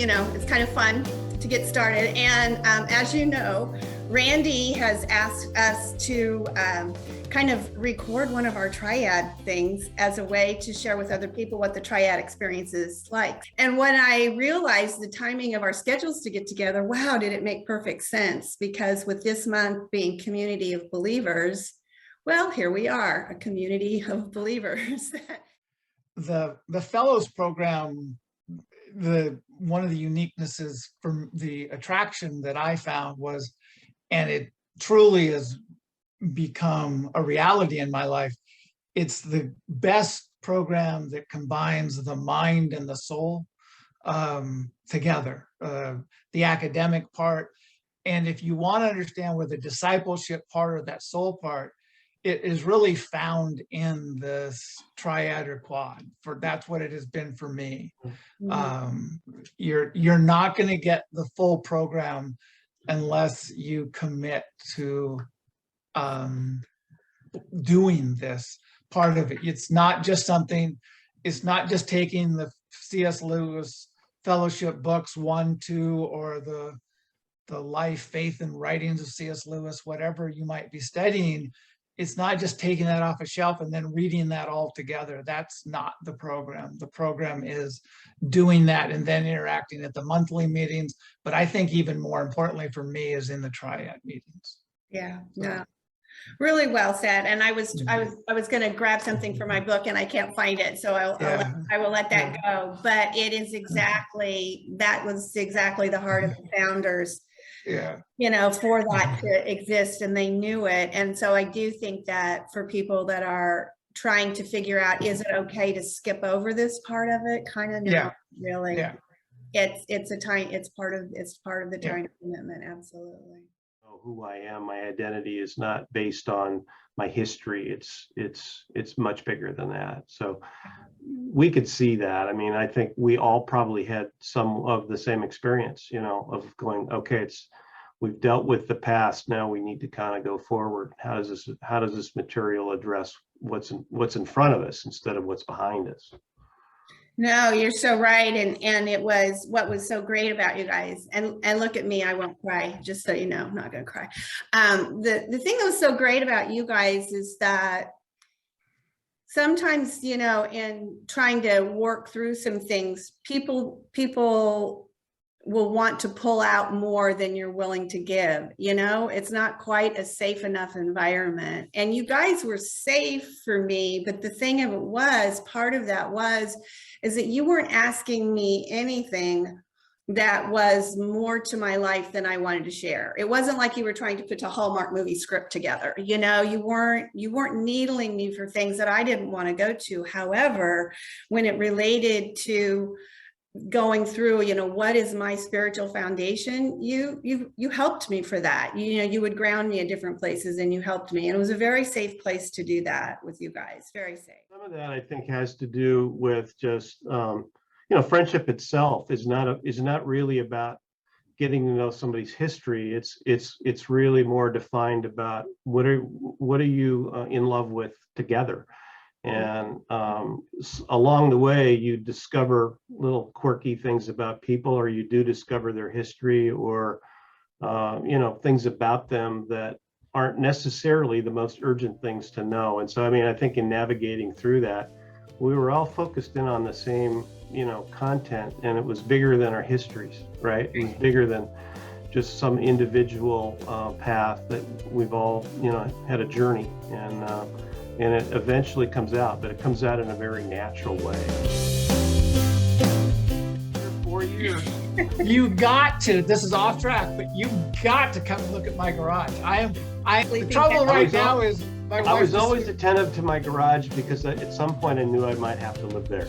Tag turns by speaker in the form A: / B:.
A: it's kind of fun to get started. And as you know, Randy has asked us to kind of record one of our Triad things as a way to share with other people what the Triad experience is like. And when I realized the timing of our schedules to get together, wow, did it make perfect sense? Because with this month being Community of Believers, well, here we are, a community of believers.
B: The Fellows program, one of the uniquenesses from the attraction that I found was, and it truly has become a reality in my life, it's the best program that combines the mind and the soul together, the academic part. And if you want to understand where the discipleship part or that soul part, it is really found in this triad or quad. That's what it has been for me. You're not going to get the full program unless you commit to doing this part of it. It's not just taking the C.S. Lewis fellowship books 1, 2, or the life, faith, and writings of C.S. Lewis, whatever you might be studying. It's not just taking that off a shelf and then reading that all together. That's not the program. The program is doing that and then interacting at the monthly meetings. But I think even more importantly for me is in the Triad meetings.
A: Yeah, no, really well said. And I was going to grab something for my book and I can't find it, so I will let that go. But it is that was exactly the heart of the founders. For that to exist, and they knew it. And so I do think that for people that are trying to figure out, is it okay to skip over this part of it? Kind of, no, really. Yeah. It's part of the time commitment. Absolutely.
C: Who I am, my identity is not based on my history. It's much bigger than that. So we could see that. I mean, I think we all probably had some of the same experience, of going, okay, we've dealt with the past. Now we need to kind of go forward. How does this material address what's in front of us instead of what's behind us?
A: No, you're so right. And it was what was so great about you guys. And look at me, I won't cry, just so you know, I'm not going to cry. The thing that was so great about you guys is that sometimes, in trying to work through some things, people will want to pull out more than you're willing to give. It's not quite a safe enough environment. And you guys were safe for me. But the thing of it was, part of that is that you weren't asking me anything that was more to my life than I wanted to share. It wasn't like you were trying to put a Hallmark movie script together. You weren't needling me for things that I didn't want to go to. However, when it related to going through, what is my spiritual foundation, you helped me for that. You would ground me in different places and you helped me. And it was a very safe place to do that with you guys. Very safe.
C: Some of that I think has to do with just, friendship itself is not really about getting to know somebody's history. It's really more defined about what are you in love with together. And along the way, you discover little quirky things about people, or you do discover their history, or things about them that aren't necessarily the most urgent things to know. And so, I think in navigating through that, we were all focused in on the same, content, and it was bigger than our histories, right? It was bigger than just some individual path that we've all, had a journey, and it eventually comes out, but it comes out in a very natural way.
B: 4 years. You got to, this is off track, but you got to come and look at my garage. The trouble right now is my wife.
C: I was always attentive to my garage because at some point I knew I might have to live there.